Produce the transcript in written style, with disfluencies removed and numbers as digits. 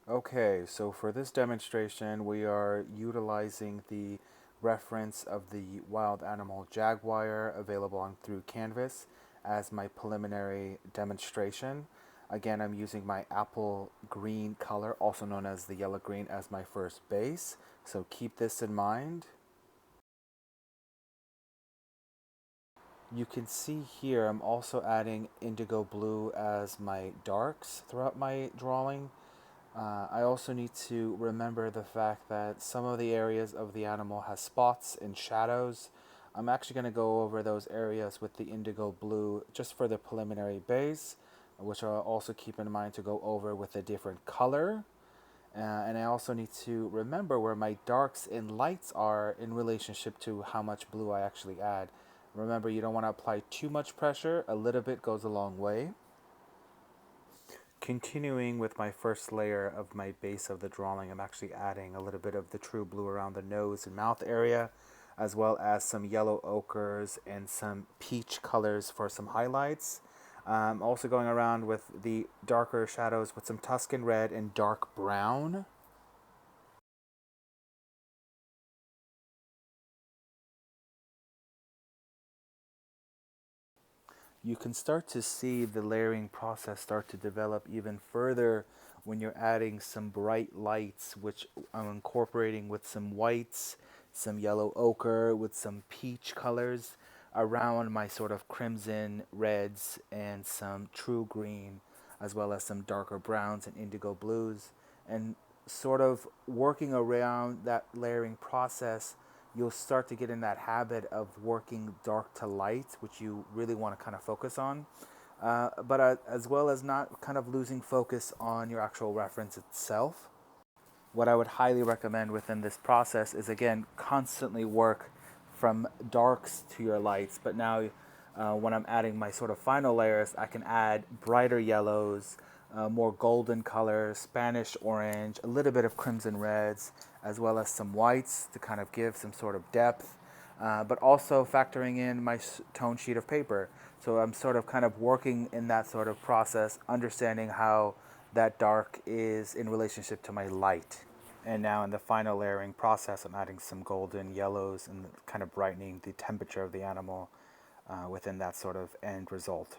Okay, so for this demonstration, we are utilizing the reference of the wild animal Jaguar available on through Canvas as my preliminary demonstration. Again, I'm using my apple green color, also known as the yellow green, as my first base. So keep this in mind. You can see here I'm also adding indigo blue as my darks throughout my drawing. I also need to remember the fact that some of the areas of the animal has spots and shadows. I'm actually going to go over those areas with the indigo blue just for the preliminary base, which I'll also keep in mind to go over with a different color. And I also need to remember where my darks and lights are in relationship to how much blue I actually add. Remember, you don't want to apply too much pressure. A little bit goes a long way. Continuing with my first layer of my base of the drawing, I'm actually adding a little bit of the true blue around the nose and mouth area, as well as some yellow ochres and some peach colors for some highlights. Also going around with the darker shadows with some Tuscan red and dark brown. You can start to see the layering process start to develop even further when you're adding some bright lights, which I'm incorporating with some whites, some yellow ochre, with some peach colors around my sort of crimson reds and some true green, as well as some darker browns and indigo blues. And sort of working around that layering process, you'll start to get in that habit of working dark to light, which you really want to kind of focus on. But as well as not kind of losing focus on your actual reference itself. What I would highly recommend within this process is, again, constantly work from darks to your lights. But now, when I'm adding my sort of final layers, I can add brighter yellows, more golden colors, Spanish orange, a little bit of crimson reds, as well as some whites to kind of give some sort of depth. But also factoring in my tone sheet of paper. So I'm sort of kind of working in that sort of process, understanding how that dark is in relationship to my light. And now in the final layering process, I'm adding some golden yellows and kind of brightening the temperature of the animal within that sort of end result.